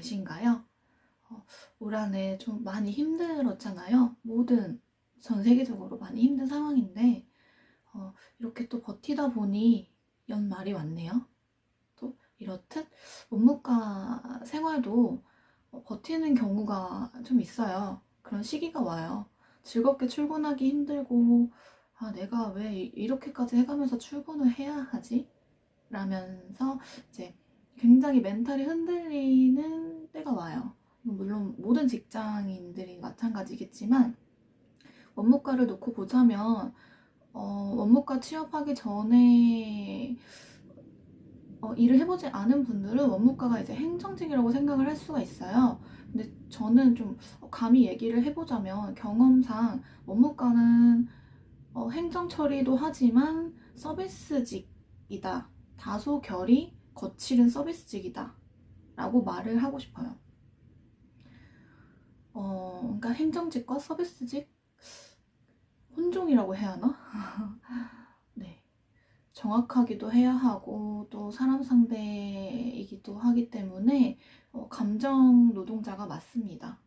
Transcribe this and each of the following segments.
계신가요? 올 한해 좀 많이 힘들었잖아요. 전 세계적으로 많이 힘든 상황인데 이렇게 또 버티다 보니 연말이 왔네요. 또 이렇듯 원무과 생활도 버티는 경우가 좀 있어요. 그런 시기가 와요. 즐겁게 출근하기 힘들고 내가 왜 이렇게까지 해가면서 출근을 해야 하지? 라면서 이제 굉장히 멘탈이 흔들리는 때가 와요. 물론 모든 직장인들이 마찬가지겠지만 원무과를 놓고 보자면 원무과 취업하기 전에 일을 해보지 않은 분들은 원무과가 이제 행정직이라고 생각을 할 수가 있어요. 근데 저는 좀 감히 얘기를 해보자면 경험상 원무과는 행정 처리도 하지만 서비스직이다. 다소 결이 거칠은 서비스직이다. 라고 말을 하고 싶어요. 그러니까 행정직과 서비스직 혼종이라고 해야 하나? 네. 정확하기도 해야 하고 또 사람 상대이기도 하기 때문에 감정 노동자가 맞습니다.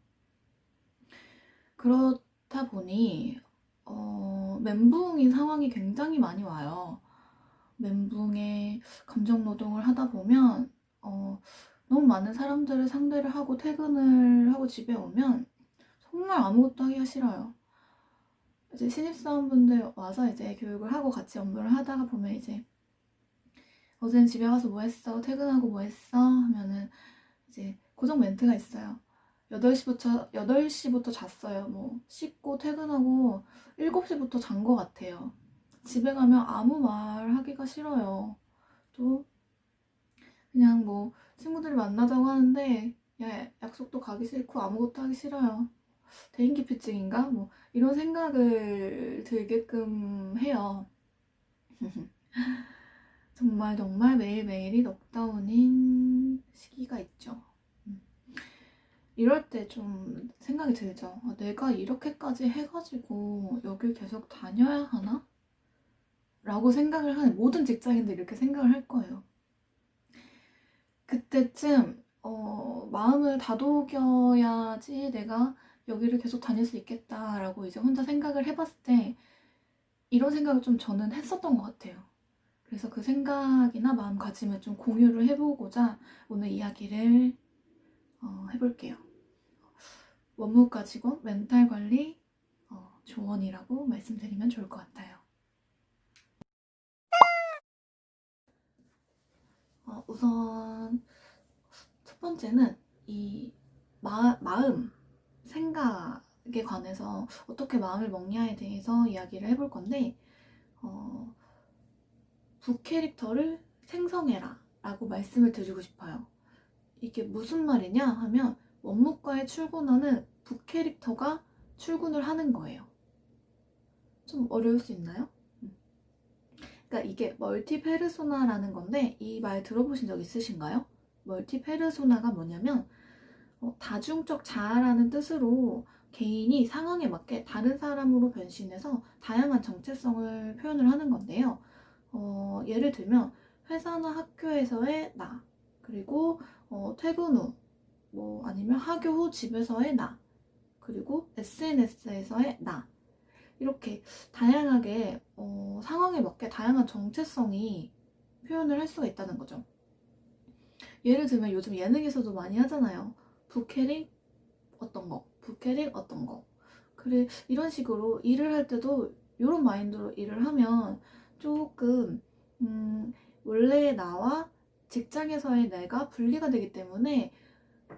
그렇다 보니 멘붕인 상황이 굉장히 많이 와요. 멘붕에 감정 노동을 하다 보면 너무 많은 사람들을 상대를 하고 퇴근을 하고 집에 오면 정말 아무것도 하기가 싫어요. 이제 신입사원분들 와서 이제 교육을 하고 같이 업무를 하다가 보면 이제 어제는 집에 가서 뭐 했어? 퇴근하고 뭐 했어? 하면은 이제 고정 멘트가 있어요. 8시부터 잤어요. 뭐 씻고 퇴근하고 7시부터 잔 것 같아요. 집에 가면 아무 말 하기가 싫어요. 또 그냥 뭐 친구들이 만나자고 하는데 야, 약속도 가기 싫고 아무것도 하기 싫어요. 대인기피증인가? 뭐 이런 생각을 들게끔 해요. 정말 정말 매일매일이 넉다운인 시기가 있죠. 이럴 때 좀 생각이 들죠. 내가 이렇게까지 해가지고 여길 계속 다녀야 하나? 라고 생각을 하는 모든 직장인들이 이렇게 생각을 할 거예요. 그때쯤 마음을 다독여야지 내가 여기를 계속 다닐 수 있겠다라고 이제 혼자 생각을 해봤을 때 이런 생각을 좀 저는 했었던 것 같아요. 그래서 그 생각이나 마음가짐을 좀 공유를 해보고자 오늘 이야기를 해볼게요. 원무과 직원 멘탈 관리 조언이라고 말씀드리면 좋을 것 같아요. 우선 첫 번째는 이 마음, 생각에 관해서 어떻게 마음을 먹냐에 대해서 이야기를 해볼 건데 부캐릭터를 생성해라 라고 말씀을 드리고 싶어요. 이게 무슨 말이냐 하면 원무과에 출근하는 부캐릭터가 출근을 하는 거예요. 좀 어려울 수 있나요? 그러니까 이게 멀티페르소나라는 건데 이 말 들어보신 적 있으신가요? 멀티페르소나가 뭐냐면 다중적 자아라는 뜻으로 개인이 상황에 맞게 다른 사람으로 변신해서 다양한 정체성을 표현을 하는 건데요. 예를 들면 회사나 학교에서의 나, 그리고 퇴근 후, 뭐 아니면 하교 후 집에서의 나, 그리고 SNS에서의 나, 이렇게 다양하게 상황에 맞게 다양한 정체성이 표현을 할 수가 있다는 거죠. 예를 들면 요즘 예능에서도 많이 하잖아요. 부캐릭 어떤 거, 부캐릭 어떤 거. 그래, 이런 식으로 일을 할 때도 이런 마인드로 일을 하면 조금 원래 나와 직장에서의 내가 분리가 되기 때문에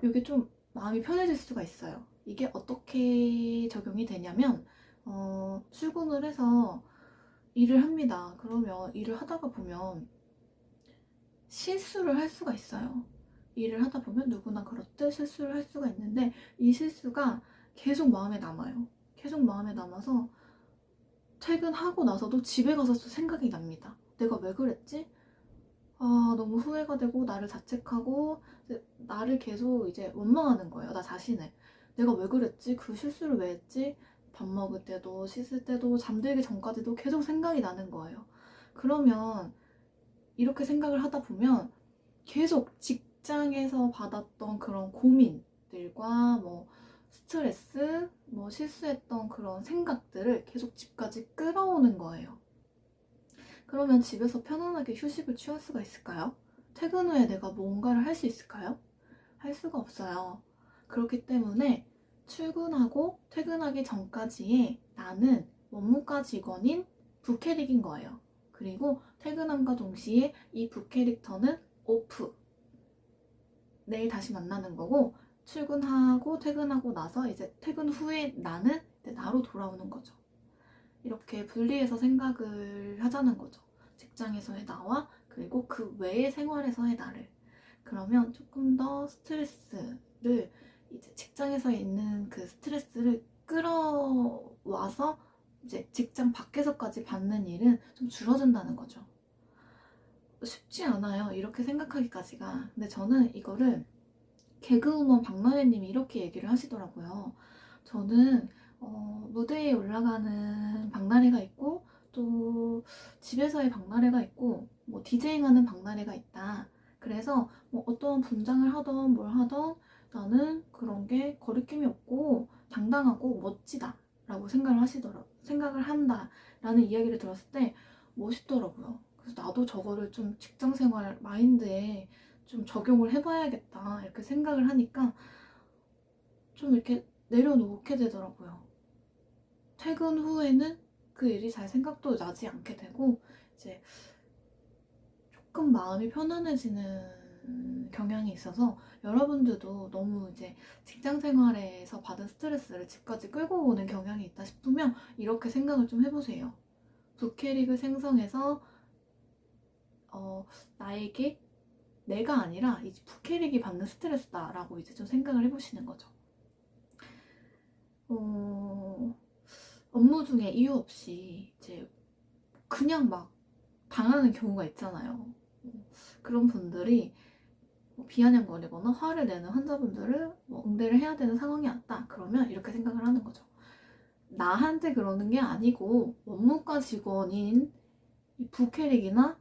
이게 좀 마음이 편해질 수가 있어요. 이게 어떻게 적용이 되냐면 출근을 해서 일을 합니다. 그러면 일을 하다가 보면 실수를 할 수가 있어요. 일을 하다 보면 누구나 그렇듯 실수를 할 수가 있는데 이 실수가 계속 마음에 남아요. 계속 마음에 남아서 퇴근하고 나서도 집에 가서 또 생각이 납니다. 내가 왜 그랬지? 너무 후회가 되고 나를 자책하고 나를 계속 이제 원망하는 거예요. 나 자신을. 내가 왜 그랬지? 그 실수를 왜 했지? 밥 먹을 때도 씻을 때도 잠들기 전까지도 계속 생각이 나는 거예요. 그러면 이렇게 생각을 하다 보면 계속 직장에서 받았던 그런 고민들과 뭐 스트레스, 뭐 실수했던 그런 생각들을 계속 집까지 끌어오는 거예요. 그러면 집에서 편안하게 휴식을 취할 수가 있을까요? 퇴근 후에 내가 뭔가를 할 수 있을까요? 할 수가 없어요. 그렇기 때문에 출근하고 퇴근하기 전까지의 나는 원무과 직원인 부캐릭인 거예요. 그리고 퇴근함과 동시에 이 부캐릭터는 오프. 내일 다시 만나는 거고, 출근하고 퇴근하고 나서 이제 퇴근 후에 나는 이제 나로 돌아오는 거죠. 이렇게 분리해서 생각을 하자는 거죠. 직장에서의 나와 그리고 그 외의 생활에서의 나를. 그러면 조금 더 스트레스를, 이제 직장에서 있는 그 스트레스를 끌어와서 이제 직장 밖에서까지 받는 일은 좀 줄어든다는 거죠. 쉽지 않아요, 이렇게 생각하기까지가. 근데 저는 이거를 개그우먼 박나래님이 이렇게 얘기를 하시더라고요. 저는 무대에 올라가는 박나래가 있고, 또 집에서의 박나래가 있고, 뭐 디제잉하는 박나래가 있다. 그래서 뭐 어떤 분장을 하던 뭘 하던 나는 그런 게 거리낌이 없고 당당하고 멋지다 라고 생각을 한다 라는 이야기를 들었을 때 멋있더라고요. 그래서 나도 저거를 좀 직장생활 마인드에 좀 적용을 해봐야겠다 이렇게 생각을 하니까 좀 이렇게 내려놓게 되더라고요. 퇴근 후에는 그 일이 잘 생각도 나지 않게 되고 이제 조금 마음이 편안해지는 경향이 있어서, 여러분들도 너무 이제 직장 생활에서 받은 스트레스를 집까지 끌고 오는 경향이 있다 싶으면 이렇게 생각을 좀 해보세요. 부캐릭을 생성해서 나에게 내가 아니라 이제 부캐릭이 받는 스트레스다라고 이제 좀 생각을 해보시는 거죠. 업무 중에 이유 없이 이제 그냥 막 당하는 경우가 있잖아요. 그런 분들이 비아냥거리거나 화를 내는 환자분들을 응대를 해야 되는 상황이 왔다. 그러면 이렇게 생각을 하는 거죠. 나한테 그러는 게 아니고 원무과 직원인 이 부캐릭이나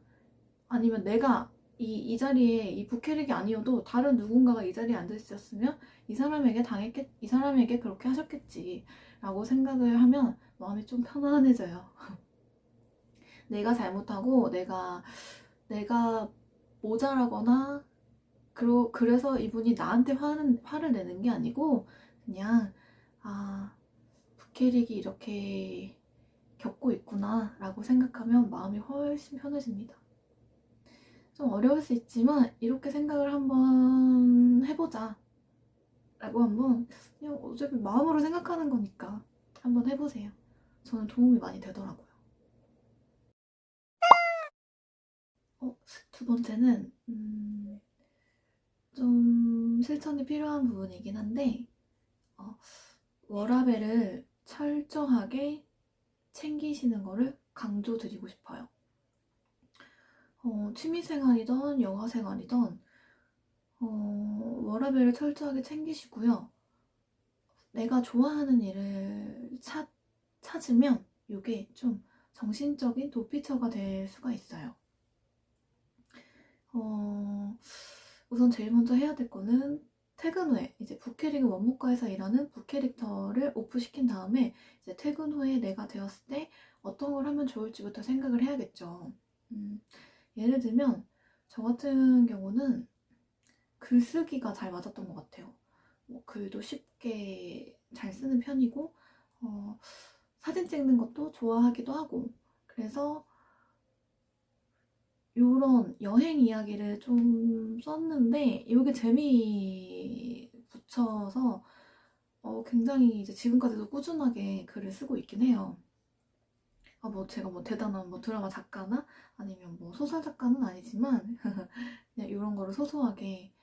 아니면 내가 이 자리에 이 부캐릭이 아니어도 다른 누군가가 이 자리에 앉아 있었으면 이 사람에게 그렇게 하셨겠지 라고 생각을 하면 마음이 좀 편안해져요. 내가 잘못하고 내가 모자라거나 그래서 이분이 나한테 화를 내는 게 아니고 그냥 부캐릭이 이렇게 겪고 있구나 라고 생각하면 마음이 훨씬 편해집니다. 좀 어려울 수 있지만 이렇게 생각을 한번 해보자 라고 한번, 그냥 어차피 마음으로 생각하는 거니까 한번 해보세요. 저는 도움이 많이 되더라고요. 두 번째는 좀 실천이 필요한 부분이긴 한데, 워라밸을 철저하게 챙기시는 거를 강조드리고 싶어요. 취미생활이든 영화생활이든 워라밸을 철저하게 챙기시고요. 내가 좋아하는 일을 찾으면 이게 좀 정신적인 도피처가 될 수가 있어요. 우선 제일 먼저 해야 될 거는 퇴근 후에 이제 부캐릭 원무과에서 일하는 부캐릭터를 오프시킨 다음에 이제 퇴근 후에 내가 되었을 때 어떤 걸 하면 좋을지부터 생각을 해야겠죠. 예를 들면 저 같은 경우는 글쓰기가 잘 맞았던 것 같아요. 글도 쉽게 잘 쓰는 편이고 사진 찍는 것도 좋아하기도 하고, 그래서 요런 여행 이야기를 좀 썼는데 이게 재미 붙여서 굉장히 이제 지금까지도 꾸준하게 글을 쓰고 있긴 해요. 제가 대단한 드라마 작가나 아니면 소설 작가는 아니지만 그냥 이런 거를 소소하게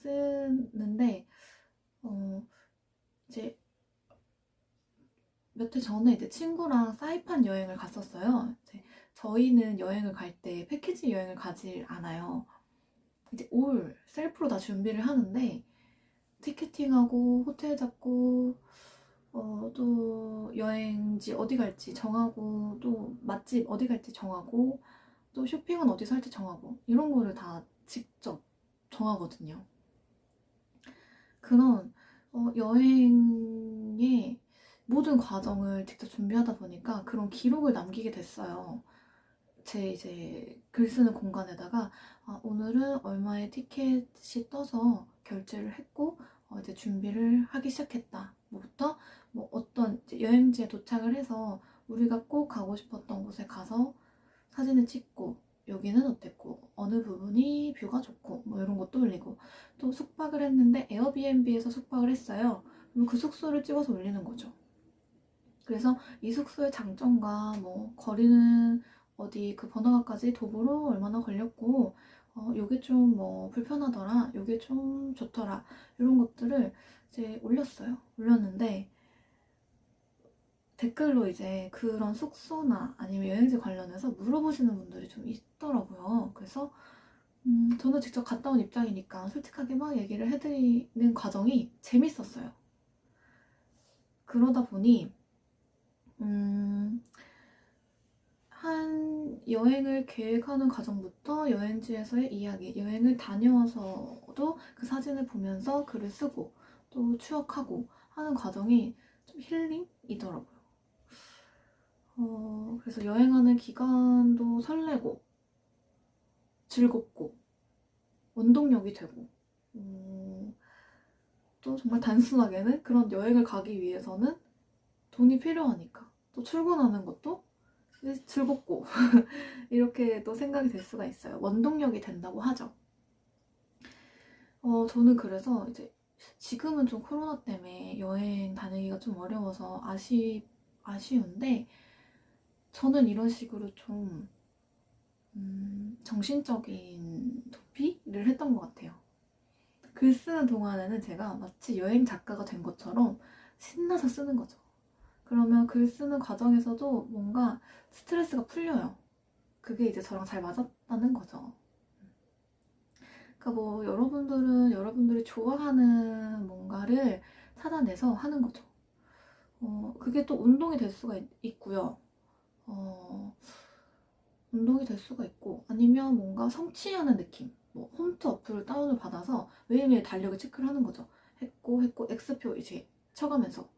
쓰는데, 이제 몇 해 전에 이제 친구랑 사이판 여행을 갔었어요. 이제 저희는 여행을 갈 때 패키지 여행을 가질 않아요. 이제 올 셀프로 다 준비를 하는데 티켓팅하고 호텔 잡고 또 여행지 어디 갈지 정하고, 또 맛집 어디 갈지 정하고, 또 쇼핑은 어디서 할지 정하고, 이런 거를 다 직접 정하거든요. 그런 여행의 모든 과정을 직접 준비하다 보니까 그런 기록을 남기게 됐어요. 제 이제 글 쓰는 공간에다가 오늘은 얼마의 티켓이 떠서 결제를 했고 이제 준비를 하기 시작했다. 뭐부터 뭐 어떤 이제 여행지에 도착을 해서 우리가 꼭 가고 싶었던 곳에 가서 사진을 찍고 여기는 어땠고 어느 부분이 뷰가 좋고 뭐 이런 것도 올리고 또 숙박을 했는데 에어비앤비에서 숙박을 했어요. 그럼 그 숙소를 찍어서 올리는 거죠. 그래서 이 숙소의 장점과 뭐 거리는 어디 그 번화가까지 도보로 얼마나 걸렸고 요게 좀 뭐 불편하더라 요게 좀 좋더라 이런 것들을 이제 올렸는데 댓글로 이제 그런 숙소나 아니면 여행지 관련해서 물어보시는 분들이 좀 있더라고요. 그래서 저는 직접 갔다 온 입장이니까 솔직하게 막 얘기를 해드리는 과정이 재밌었어요. 그러다 보니 한 여행을 계획하는 과정부터 여행지에서의 이야기, 여행을 다녀와서도 그 사진을 보면서 글을 쓰고 또 추억하고 하는 과정이 좀 힐링이더라고요. 그래서 여행하는 기간도 설레고 즐겁고 원동력이 되고 또 정말 단순하게는 그런 여행을 가기 위해서는 돈이 필요하니까 또 출근하는 것도 즐겁고 이렇게 또 생각이 될 수가 있어요. 원동력이 된다고 하죠. 저는 그래서 이제 지금은 좀 코로나 때문에 여행 다니기가 좀 어려워서 아쉬운데 저는 이런 식으로 좀 정신적인 도피를 했던 것 같아요. 글 쓰는 동안에는 제가 마치 여행 작가가 된 것처럼 신나서 쓰는 거죠. 그러면 글 쓰는 과정에서도 뭔가 스트레스가 풀려요. 그게 이제 저랑 잘 맞았다는 거죠. 그러니까 뭐 여러분들은 여러분들이 좋아하는 뭔가를 찾아내서 하는 거죠. 그게 또 운동이 될 수가 있고요. 운동이 될 수가 있고 아니면 뭔가 성취하는 느낌. 뭐 홈트 어플을 다운을 받아서 매일매일 달력을 체크를 하는 거죠. 했고 X표 이제 쳐가면서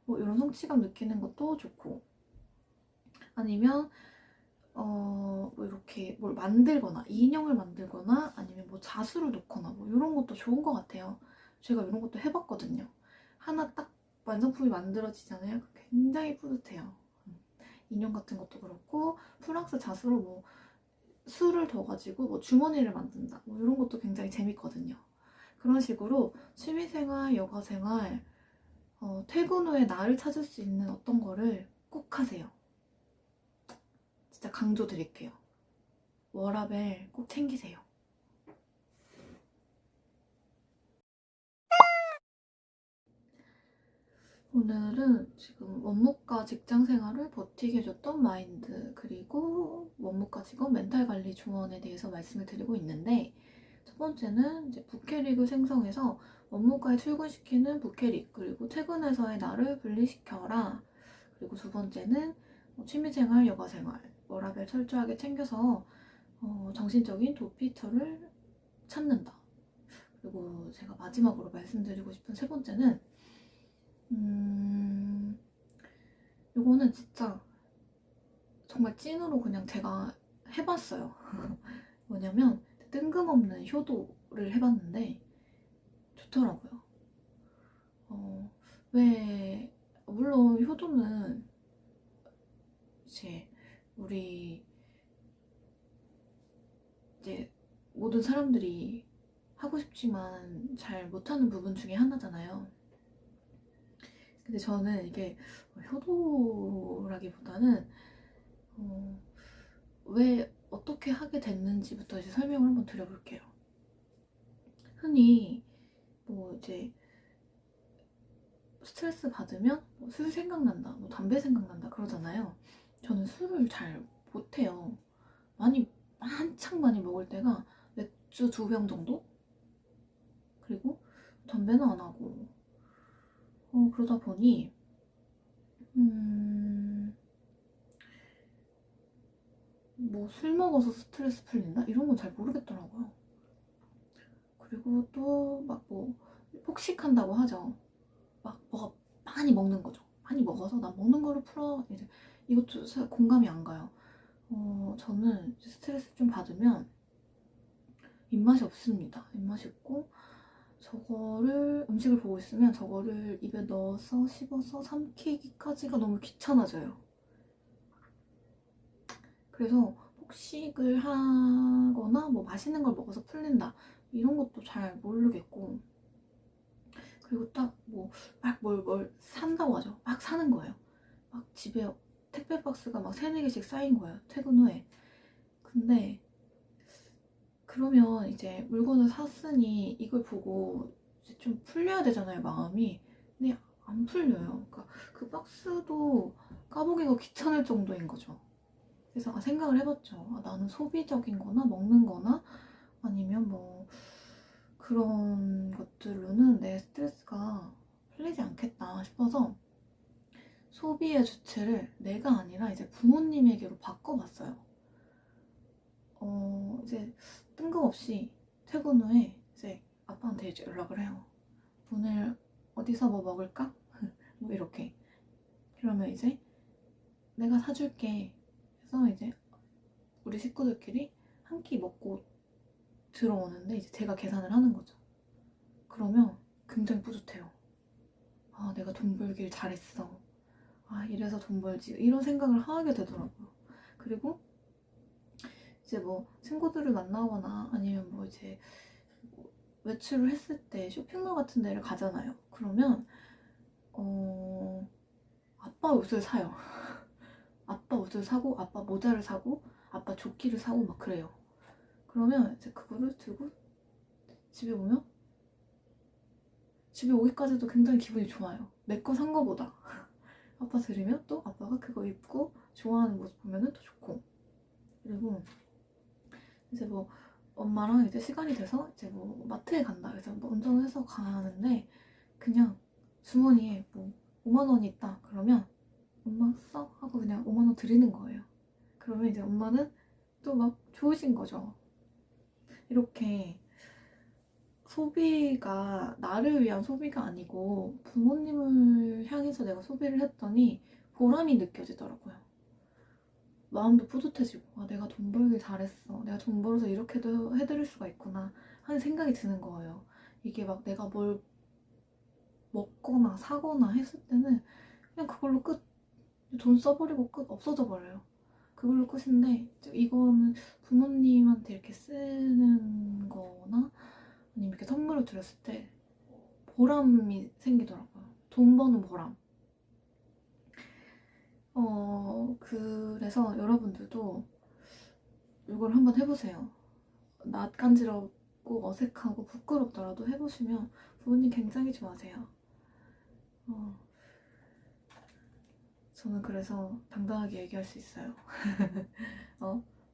뭐 이런 성취감 느끼는 것도 좋고 아니면 뭐 이렇게 뭘 만들거나 인형을 만들거나 아니면 뭐 자수를 놓거나 뭐 이런 것도 좋은 것 같아요. 제가 이런 것도 해봤거든요. 하나 딱 완성품이 만들어지잖아요. 굉장히 뿌듯해요. 인형 같은 것도 그렇고 프랑스 자수로 뭐 술을 더 가지고 뭐 주머니를 만든다 뭐 이런 것도 굉장히 재밌거든요. 그런 식으로 취미생활, 여가생활, 퇴근 후에 나를 찾을 수 있는 어떤 거를 꼭 하세요. 진짜 강조드릴게요. 워라밸 꼭 챙기세요. 오늘은 지금 원무과 직장 생활을 버티게 해줬던 마인드 그리고 원무과 직원 멘탈 관리 조언에 대해서 말씀을 드리고 있는데 첫 번째는 이제 부캐릭을 생성해서 원무과에 출근시키는 부캐릭 그리고 퇴근해서의 나를 분리시켜라. 그리고 두 번째는 취미생활, 여가생활 워라밸 철저하게 챙겨서 정신적인 도피처를 찾는다. 그리고 제가 마지막으로 말씀드리고 싶은 세 번째는 요거는 진짜 정말 찐으로 그냥 제가 해봤어요. 뭐냐면 뜬금없는 효도를 해봤는데 좋더라고요. 왜 물론 효도는 이제 우리 이제 모든 사람들이 하고 싶지만 잘 못하는 부분 중에 하나잖아요. 근데 저는 이게 효도라기보다는 왜 어떻게 하게 됐는지부터 이제 설명을 한번 드려볼게요. 흔히 뭐 이제 스트레스 받으면 뭐술 생각난다, 뭐 담배 생각난다 그러잖아요. 저는 술을 잘 못해요. 한창 많이 먹을 때가 맥주 2병 정도? 그리고 담배는 안 하고 그러다 보니 뭐 술 먹어서 스트레스 풀린다? 이런 건 잘 모르겠더라고요. 그리고 또 막 뭐 폭식한다고 하죠. 막 뭐가 많이 먹는 거죠. 많이 먹어서 나 먹는 걸로 풀어. 이제 이것도 공감이 안 가요. 저는 스트레스 좀 받으면 입맛이 없습니다. 입맛이 없고 저거를 음식을 보고 있으면 저거를 입에 넣어서 씹어서 삼키기까지가 너무 귀찮아져요. 그래서 폭식을 하거나 뭐 맛있는 걸 먹어서 풀린다 이런 것도 잘 모르겠고, 그리고 딱 뭐 막 뭘 산다고 하죠. 막 사는 거예요. 막 집에 택배 박스가 막 3-4개씩 쌓인 거예요, 퇴근 후에. 근데 그러면 이제 물건을 샀으니 이걸 보고 이제 좀 풀려야 되잖아요, 마음이. 근데 안 풀려요. 그러니까 그 박스도 까보기가 귀찮을 정도인 거죠. 그래서 생각을 해봤죠. 나는 소비적인 거나 먹는 거나 아니면 뭐 그런 것들로는 내 스트레스가 풀리지 않겠다 싶어서 소비의 주체를 내가 아니라 이제 부모님에게로 바꿔봤어요. 이제 뜬금없이 퇴근 후에 이제 아빠한테 이제 연락을 해요. 오늘 어디서 뭐 먹을까? 뭐 이렇게. 그러면 이제 내가 사줄게 해서 이제 우리 식구들끼리 한 끼 먹고 들어오는데 이제 제가 계산을 하는 거죠. 그러면 굉장히 뿌듯해요. 내가 돈 벌길 잘했어. 이래서 돈 벌지. 이런 생각을 하게 되더라고요. 그리고 이제 뭐 친구들을 만나거나 아니면 뭐 이제 뭐 외출을 했을 때 쇼핑몰 같은 데를 가잖아요. 그러면 아빠 옷을 사요. 아빠 옷을 사고 아빠 모자를 사고 아빠 조끼를 사고 막 그래요. 그러면 이제 그거를 들고 집에 오면 집에 오기까지도 굉장히 기분이 좋아요. 내 거 산 거보다. 아빠 들으면 또 아빠가 그거 입고 좋아하는 모습 보면은 또 좋고. 그리고 이제 뭐 엄마랑 이제 시간이 돼서 이제 뭐 마트에 간다. 그래서 뭐 운전을 해서 가는데 그냥 주머니에 뭐 5만 원이 있다. 그러면 엄마 써? 하고 그냥 5만 원 드리는 거예요. 그러면 이제 엄마는 또 막 좋으신 거죠. 이렇게 소비가 나를 위한 소비가 아니고 부모님을 향해서 내가 소비를 했더니 보람이 느껴지더라고요. 마음도 뿌듯해지고 내가 돈 벌길 잘했어. 내가 돈 벌어서 이렇게도 해드릴 수가 있구나 하는 생각이 드는 거예요. 이게 막 내가 뭘 먹거나 사거나 했을 때는 그냥 그걸로 끝. 돈 써버리고 끝. 없어져 버려요. 그걸로 끝인데 이거는 부모님한테 이렇게 쓰는 거나 아니면 이렇게 선물을 드렸을 때 보람이 생기더라고요. 돈 버는 보람. 그래서 여러분들도 이걸 한번 해보세요. 낯간지럽고 어색하고 부끄럽더라도 해보시면 부모님 굉장히 좋아하세요. 저는 그래서 당당하게 얘기할 수 있어요.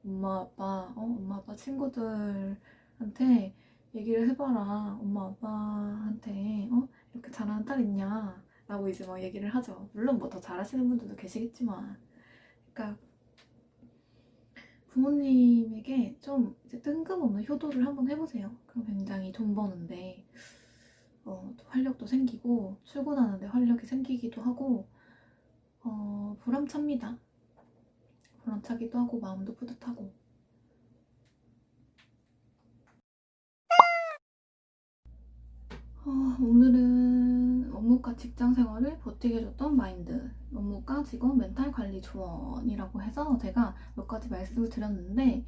엄마 아빠 친구들한테 얘기를 해봐라. 엄마 아빠한테 이렇게 잘하는 딸 있냐 라고 이제 막 얘기를 하죠. 물론 뭐 더 잘하시는 분들도 계시겠지만, 그러니까 부모님에게 좀 이제 뜬금없는 효도를 한번 해보세요. 그럼 굉장히 돈 버는데 활력도 생기고 출근하는데 활력이 생기기도 하고 보람찹니다. 보람차기도 하고 마음도 뿌듯하고. 오늘은 업무과 직장 생활을 버티게 해줬던 마인드, 업무과 직원 멘탈 관리 조언이라고 해서 제가 몇 가지 말씀을 드렸는데,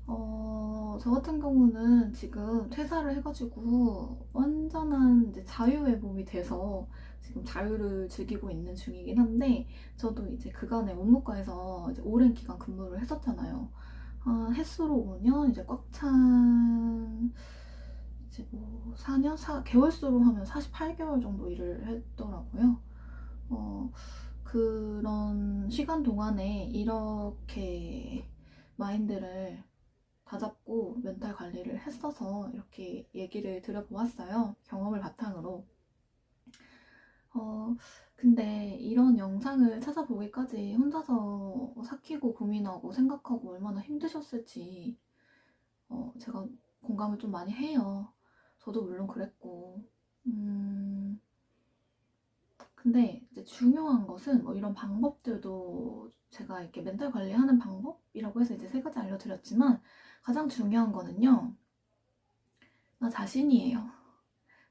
저 같은 경우는 지금 퇴사를 해가지고 완전한 이제 자유의 몸이 돼서 지금 자유를 즐기고 있는 중이긴 한데, 저도 이제 그간의 업무과에서 이제 오랜 기간 근무를 했었잖아요. 햇수로 5년, 이제 꽉 찬 이제 뭐 4년? 개월수로 하면 48개월 정도 일을 했더라고요. 그런 시간 동안에 이렇게 마인드를 다잡고 멘탈 관리를 했어서 이렇게 얘기를 드려보았어요. 경험을 바탕으로. 근데 이런 영상을 찾아보기까지 혼자서 삭히고 고민하고 생각하고 얼마나 힘드셨을지 제가 공감을 좀 많이 해요. 저도 물론 그랬고. 근데 이제 중요한 것은 뭐 이런 방법들도 제가 이렇게 멘탈 관리하는 방법이라고 해서 이제 3가지 알려드렸지만, 가장 중요한 거는요, 나 자신이에요.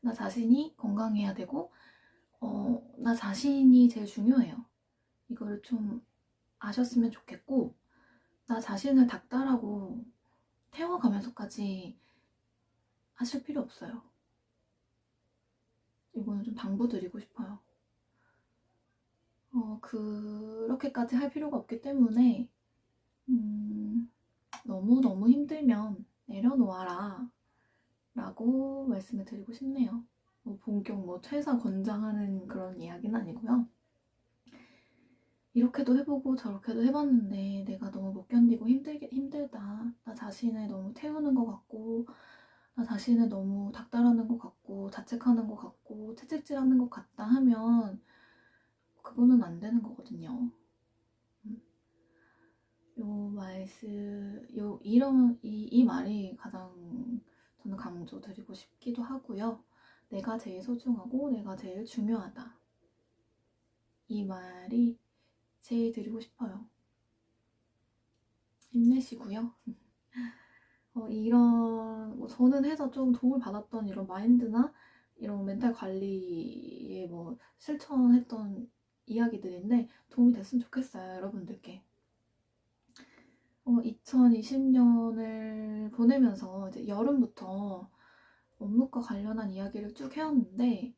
나 자신이 건강해야 되고, 나 자신이 제일 중요해요. 이거를 좀 아셨으면 좋겠고, 나 자신을 닥달하고 태워가면서까지 하실 필요 없어요. 이거는 좀 당부드리고 싶어요. 그렇게까지 할 필요가 없기 때문에, 너무너무 힘들면 내려놓아라 라고 말씀을 드리고 싶네요. 뭐 본격 퇴사 권장하는 그런 이야기는 아니고요. 이렇게도 해보고 저렇게도 해봤는데 내가 너무 못 견디고 힘들다. 나 자신을 너무 태우는 것 같고, 나 자신을 너무 닥달하는 것 같고, 자책하는 것 같고, 채찍질하는 것 같다 하면 그거는 안 되는 거거든요. 이 말이 가장 저는 강조드리고 싶기도 하고요. 내가 제일 소중하고 내가 제일 중요하다. 이 말이 제일 드리고 싶어요. 힘내시고요. 저는 해서 좀 도움을 받았던 이런 마인드나 이런 멘탈 관리에 실천했던 이야기들인데 도움이 됐으면 좋겠어요, 여러분들께. 2020년을 보내면서 이제 여름부터 원무과 관련한 이야기를 쭉 해왔는데,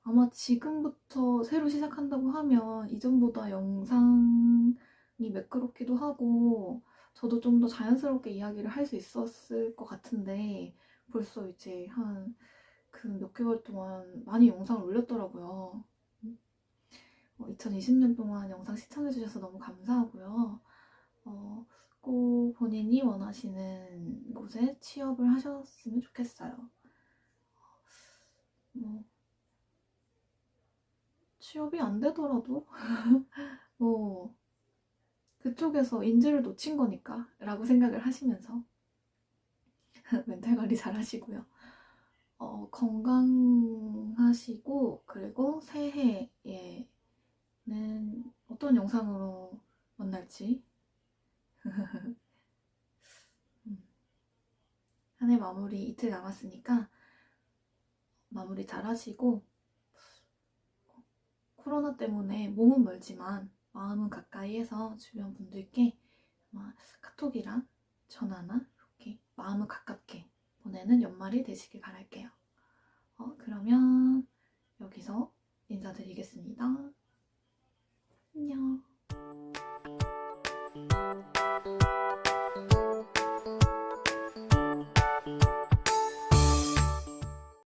아마 지금부터 새로 시작한다고 하면 이전보다 영상이 매끄럽기도 하고 저도 좀 더 자연스럽게 이야기를 할 수 있었을 것 같은데, 벌써 이제 한 몇 개월 동안 많이 영상을 올렸더라고요. 2020년 동안 영상 시청해주셔서 너무 감사하고요. 꼭 본인이 원하시는 곳에 취업을 하셨으면 좋겠어요. 취업이 안 되더라도 그쪽에서 인재를 놓친 거니까 라고 생각을 하시면서 멘탈 관리 잘 하시고요. 건강하시고, 그리고 새해에는 어떤 영상으로 만날지 한 해 마무리 이틀 남았으니까 마무리 잘 하시고, 코로나 때문에 몸은 멀지만 마음은 가까이 해서 주변 분들께 카톡이랑 전화나 이렇게 마음을 가깝게 보내는 연말이 되시길 바랄게요. 그러면 여기서 인사드리겠습니다.